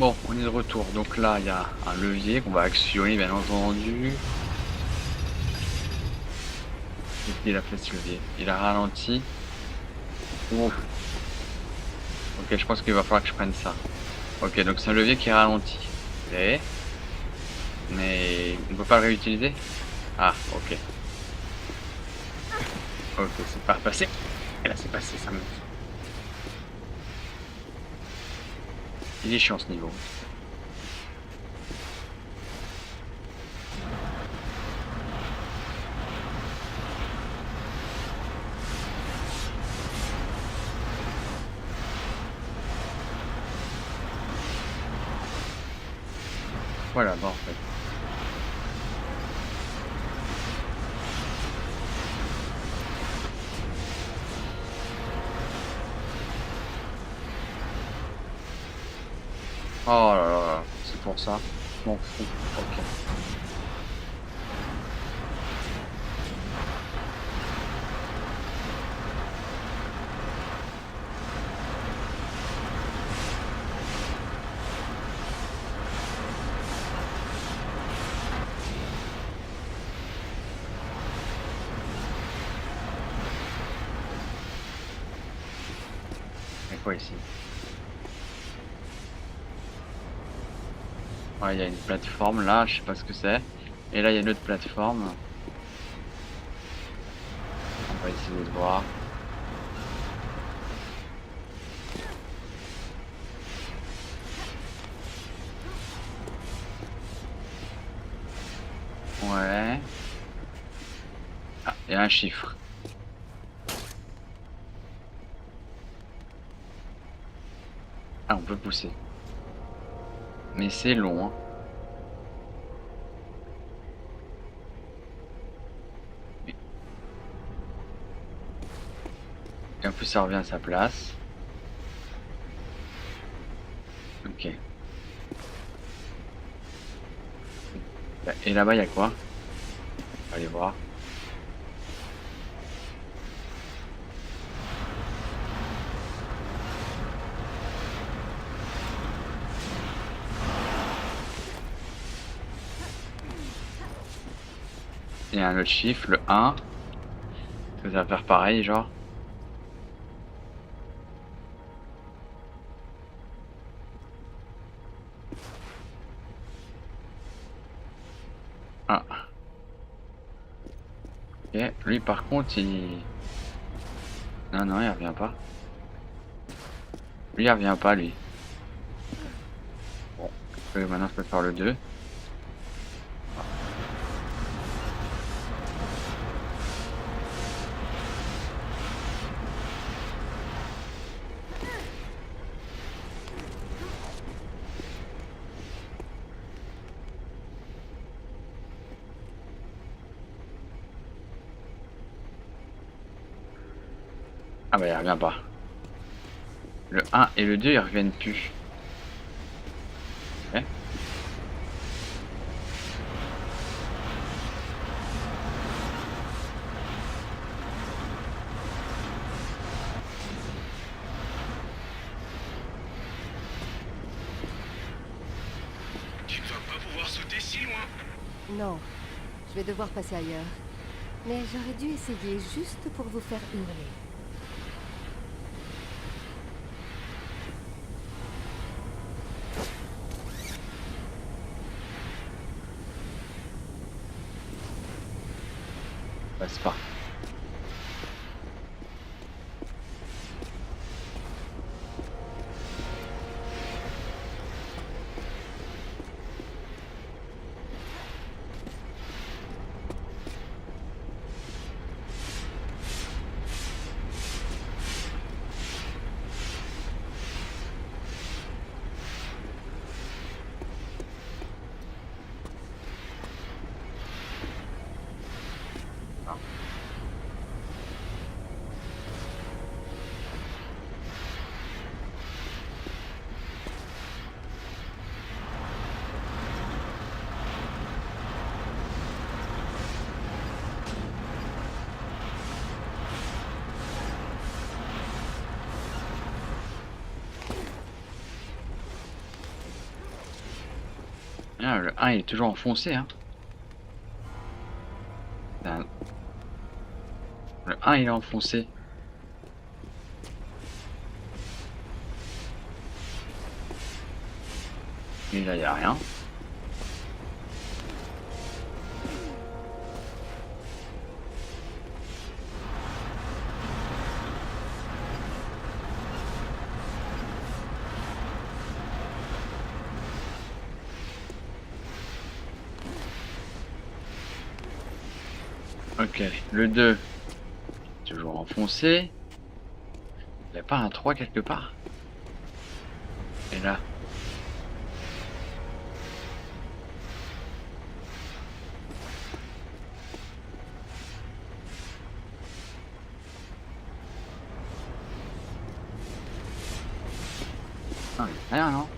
Bon, on est de retour. Donc là, il y a un levier qu'on va actionner, bien entendu. Qu'est-ce qu'il a fait ce levier? Il a ralenti. Ouf. Ok, je pense qu'il va falloir que je prenne ça. Ok, donc c'est un levier qui ralentit. Ok. Mais on peut pas le réutiliser? Ah, ok. Ok, c'est pas passé. Et là, c'est passé, ça me... Il est chiant ce niveau. Voilà, bon, en fait. Oh là là là, c'est pour ça. Je m'en fous. Ok. Mais quoi ici? Ouais, il y a une plateforme là, je sais pas ce que c'est. Et là, il y a une autre plateforme. On va essayer de voir. Ouais. Ah, il y a un chiffre. Ah, on peut pousser. Mais c'est long, hein. Et en plus, ça revient à sa place. Ok. Et là-bas, il y a quoi? On va aller voir. Il y a un autre chiffre, le 1. Ça va faire pareil, genre. Ah. Ok. Lui, par contre, il... Non, non, il revient pas. Lui, il revient pas, lui. Bon. Maintenant, je peux faire le 2. Ah bah, il revient pas. Le 1 et le 2, ils reviennent plus. Ok. Tu ne vas pas pouvoir sauter si loin. Non, je vais devoir passer ailleurs. Mais j'aurais dû essayer juste pour vous faire hurler. Passe pas. Ah, le 1 il est toujours enfoncé, hein. Putain, le 1 il est enfoncé. Et là, il n'y a rien. Ok, le 2, toujours enfoncé. Il n'y a pas un 3 quelque part? Et là? Ah, il y a rien, non?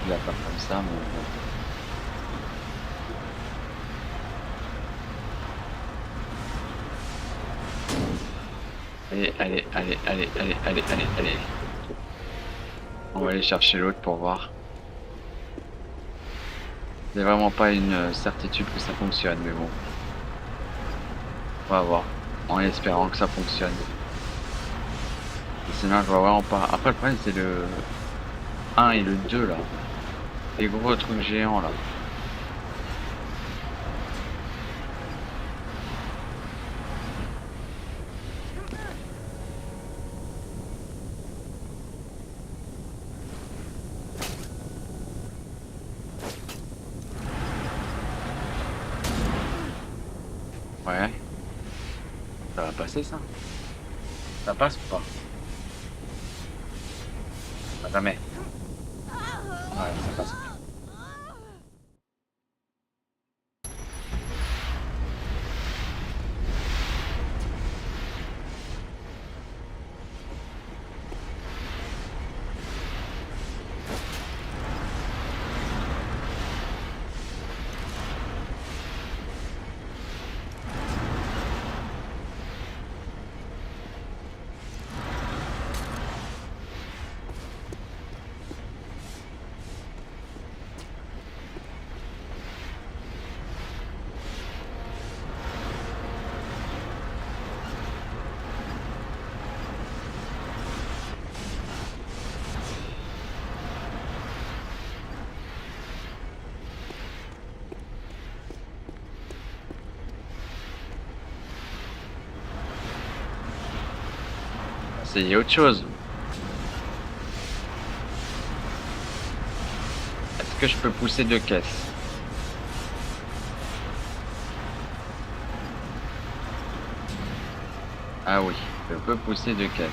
Il a pas comme ça, mais bon. Allez, allez, allez, allez, allez, allez, allez, allez. On va aller chercher l'autre pour voir. C'est vraiment pas une certitude que ça fonctionne, mais bon. On va voir. En espérant que ça fonctionne. Et sinon, je vois vraiment pas. Après, le problème, c'est le 1 et le 2 là. Les gros trucs géants là. Ouais. Ça va passer ça? Ça passe ou pas? Pas jamais. Ouais, ça passe. Essayer autre chose. Est-ce que je peux pousser 2 caisses? Ah oui, je peux pousser 2 caisses.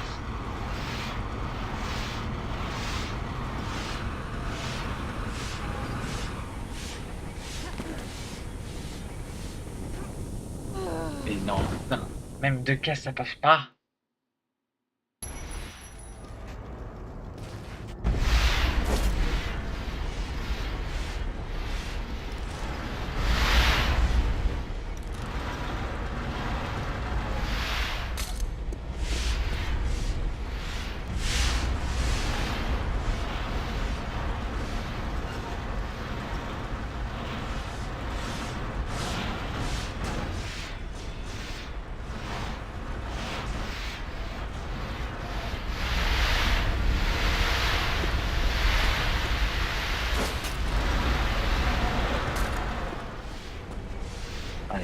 Et non, putain, même 2 caisses ça passe pas.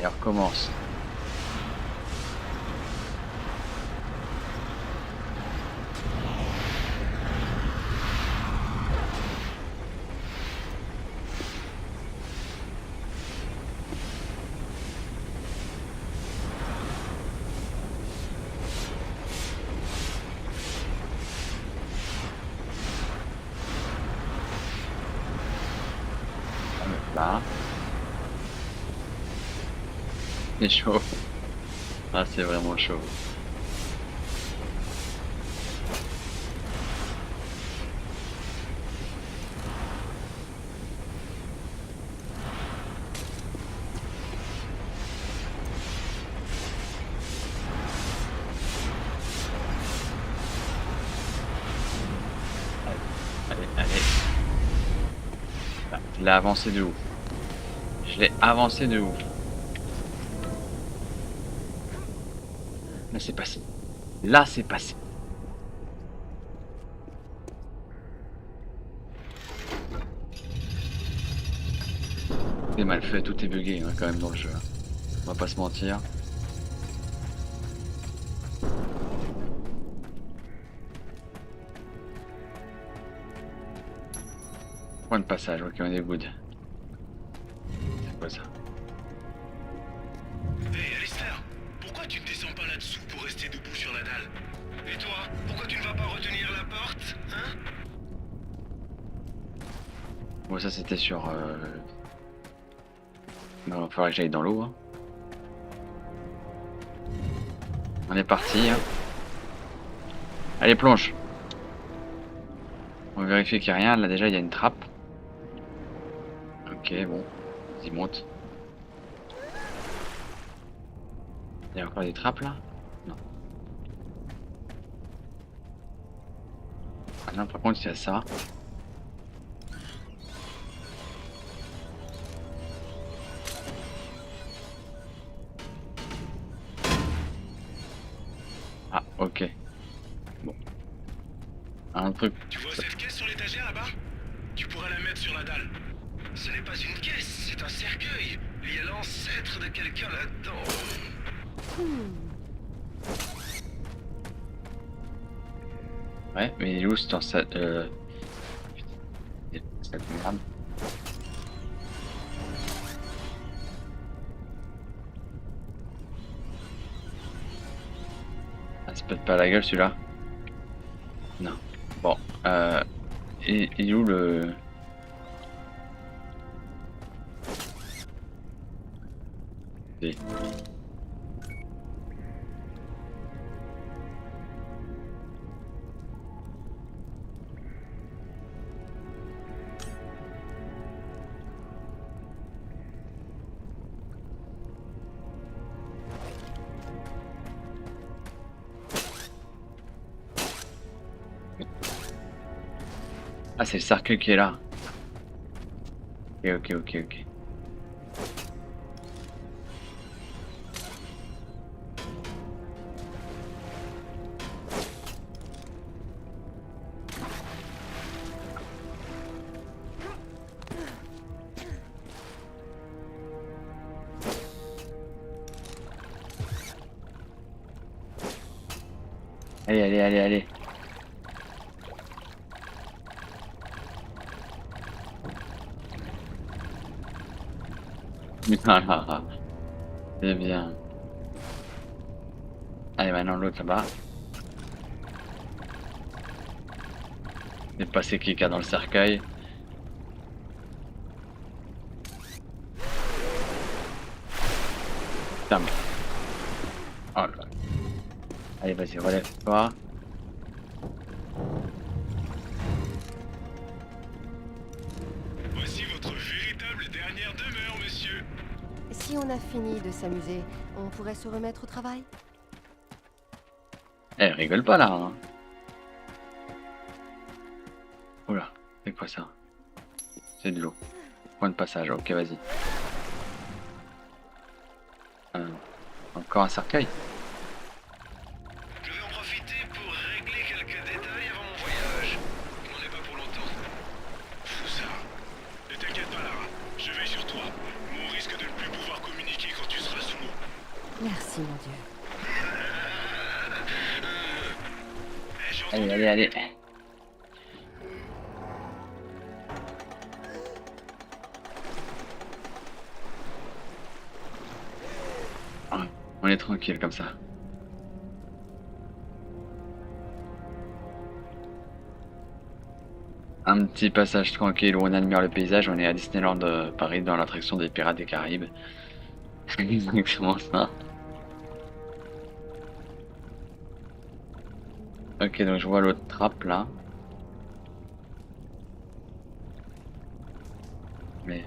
Allez, on recommence. Là. C'est chaud. Ah, c'est vraiment chaud. Allez, allez. Là, je l'ai avancé de ouf. Je l'ai avancé de ouf. Là, c'est passé. Là, c'est passé. C'est mal fait, tout est bugué hein, quand même dans le jeu. On va pas se mentir. Point de passage, ok, on est good. C'est quoi ça? Hey Alistair, pourquoi tu ne descends pas là-dessous pour rester debout sur la dalle? Et toi, pourquoi tu ne vas pas retenir la porte, hein? Bon, ça c'était sur... Non, il va falloir que j'aille dans l'eau. Hein. On est parti. Hein. Allez, plonge. On va vérifier qu'il n'y a rien. Là déjà, il y a une trappe. Ok, bon. Vas-y, monte. Il y a encore des trappes là? Non. Ah non, par contre, il y a ça. Ah, ok. Bon. Un truc. Tu vois cette caisse sur l'étagère là-bas? Tu pourrais la mettre sur la dalle. Ce n'est pas une caisse, c'est un cercueil. Il y a l'ancêtre de quelqu'un là-dedans. Ouais, mais il est où dans cette... cette merde. Ah, c'est peut-être pas la gueule celui-là. Non. Bon. Il est où le... Et... Ah, c'est le cercueil qui est là. Ok. Allez. C'est bien. Allez, maintenant l'autre là-bas. Et passer qui qu'il y a dans le cercueil. Putain, mais... Oh là là. Allez, vas-y, relève-toi. Voici votre véritable dernière demeure, monsieur. Si on a fini de s'amuser, on pourrait se remettre au travail? Elle rigole pas là. Hein. Oula, c'est quoi ça? C'est de l'eau. Point de passage, ok, vas-y. Encore un cercueil. Je vais en profiter pour régler quelques détails avant mon voyage. Je n'en ai pas pour longtemps. Fou ça. Ne t'inquiète pas, Lara. Je veille sur toi. Mais on risque de ne plus pouvoir communiquer quand tu seras Allez, allez, allez. Ah, on est tranquille comme ça. Un petit passage tranquille où on admire le paysage. On est à Disneyland Paris dans l'attraction des Pirates des Caraïbes. C'est exactement ça. Ok, donc je vois l'autre trappe là. Mais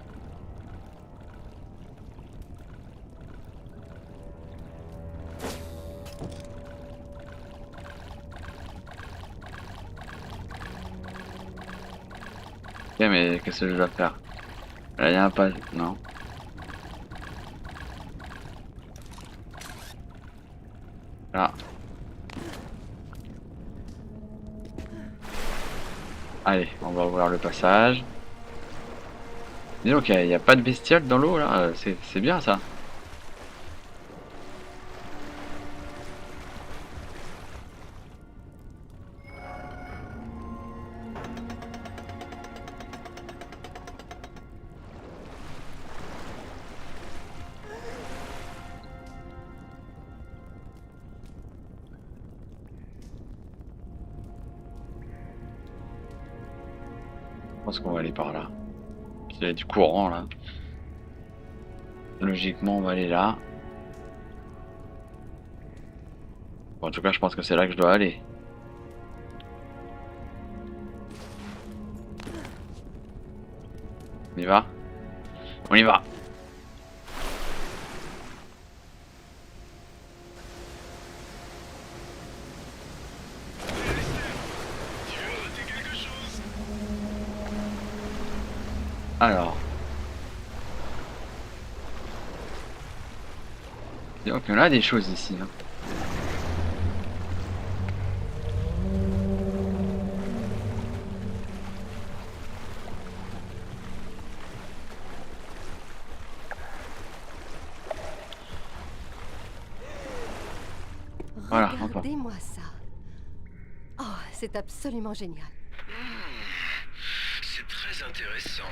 ok, mais qu'est-ce que je dois faire? Là, il y a un pas. Non. Là. Allez, on va ouvrir le passage. Dis donc, il n'y a pas de bestiole dans l'eau là. C'est bien ça. Je pense qu'on va aller par là. Il y a du courant là. Logiquement, on va aller là. Bon, en tout cas, je pense que c'est là que je dois aller. On y va? On y va! Tu veux noter quelque chose? Alors. Donc, on a des choses ici. Hein. Voilà, on part. Regardez-moi ça. Oh, c'est absolument génial. C'est très intéressant.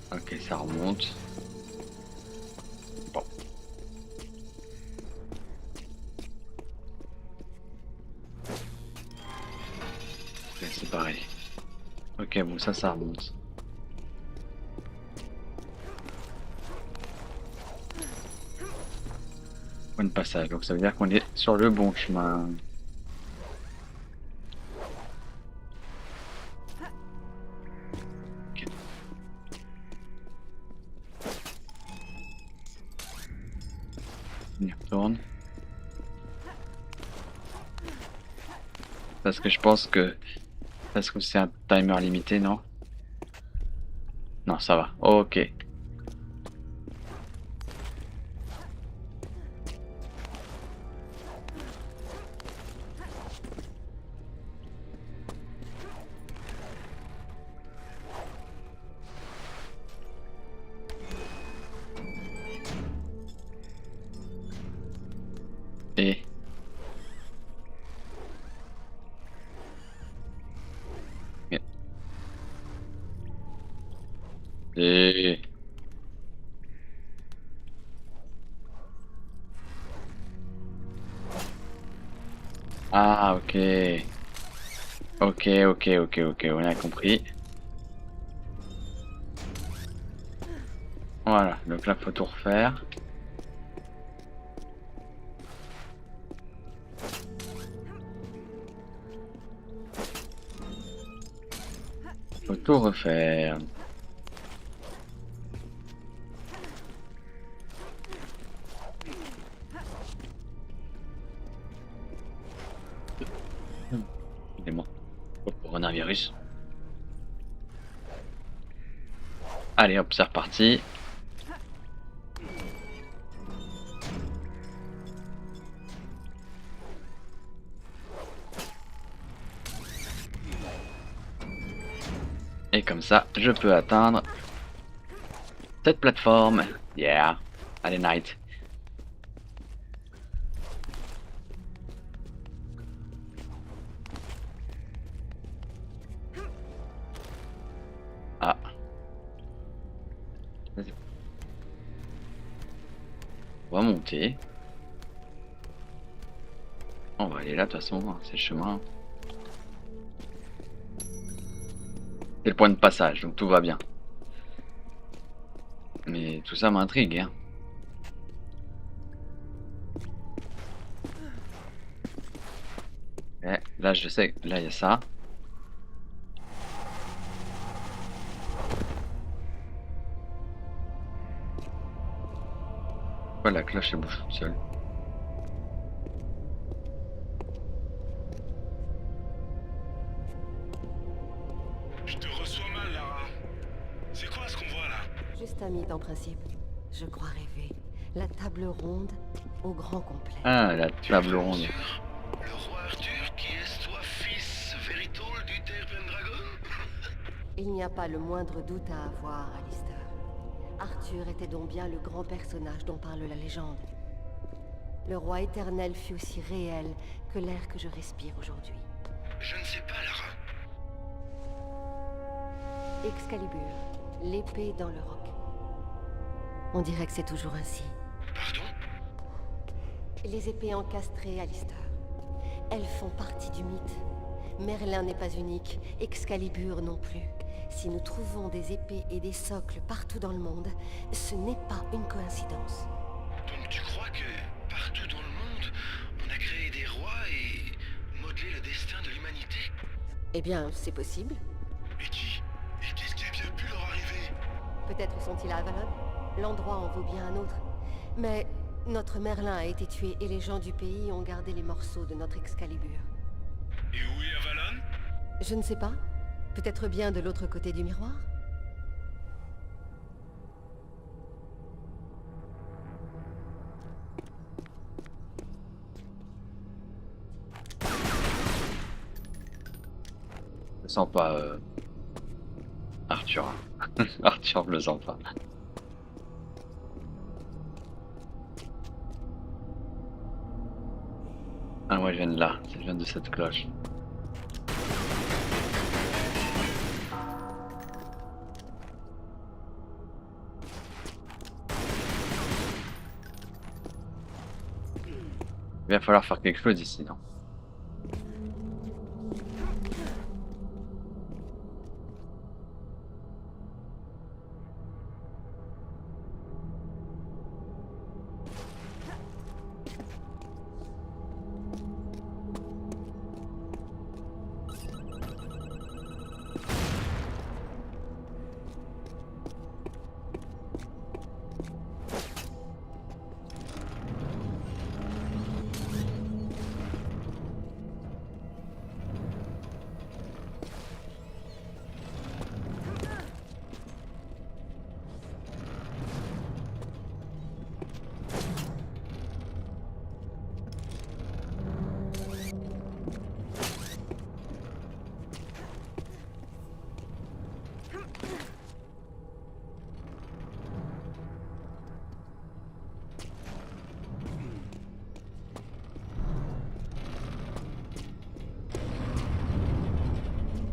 Ok, ça remonte. Bon. Ok, c'est pareil. Ok, bon, ça remonte. Point de passage, donc ça veut dire qu'on est sur le bon chemin. Ok. On y retourne. Parce que je pense que... Parce que c'est un timer limité, non? Non, ça va. Ok. Et... Et... Ah, ok. Ok, on a compris. Voilà, donc là, faut tout refaire. Faut tout refaire. Il est mort. Oh, coronavirus. Allez hop, c'est reparti. Et comme ça, je peux atteindre cette plateforme. Yeah. Allez, Knight. Ah. Vas-y. On va monter. On va aller là de toute façon, hein, c'est le chemin. C'est le point de passage, donc tout va bien. Mais tout ça m'intrigue, hein. Ouais, là je sais, là il y a ça. Pourquoi la cloche elle bouge toute seule? Je te reçois mal, Lara. C'est quoi ce qu'on voit là? Juste un mythe en principe. Je crois rêver. La table ronde au grand complet. Ah, la Tu table es ronde. sûr? Le roi Arthur qui est soit fils véritole du Terre Pendragon? Il n'y a pas le moindre doute à avoir, Alistair. Arthur était donc bien le grand personnage dont parle la légende. Le roi éternel fut aussi réel que l'air que je respire aujourd'hui. Je ne sais pas, Lara. Excalibur, l'épée dans le roc. On dirait que c'est toujours ainsi. Pardon? Les épées encastrées, Alistair. Elles font partie du mythe. Merlin n'est pas unique, Excalibur non plus. Si nous trouvons des épées et des socles partout dans le monde, ce n'est pas une coïncidence. Donc tu crois que partout dans le monde, on a créé des rois et modelé le destin de l'humanité? Eh bien, c'est possible. Et qu'est-ce qui a bien pu leur arriver? Peut-être sont-ils à Avalon. L'endroit en vaut bien un autre. Mais notre Merlin a été tué et les gens du pays ont gardé les morceaux de notre Excalibur. Et où est Avalon? Je ne sais pas. Peut-être bien de l'autre côté du miroir? Je sens pas Arthur. Arthur je le sens pas. Ah moi je viens de là, je viens de cette cloche. Il va falloir faire quelque chose ici, non?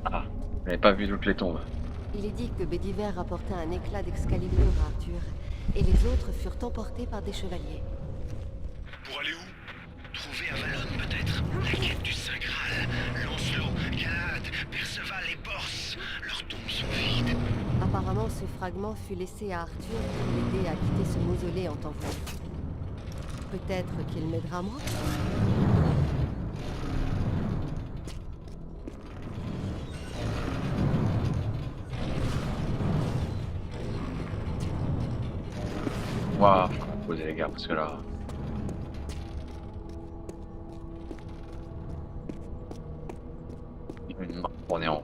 Ah, j'avais pas vu toutes les tombes. Il est dit que Bédiver apporta un éclat d'Excalibur à Arthur, et les autres furent emportés par des chevaliers. Pour aller où? Trouver Avalon peut-être? La quête du Saint Graal. Lancelot, Galad, Perceval et Bors. Leurs tombes sont vides. Apparemment, ce fragment fut laissé à Arthur pour l'aider à quitter ce mausolée en temps voulu. Peut-être qu'il m'aidera moi? Waouh, posez les gars, parce que là. Il y a une marque pour néant.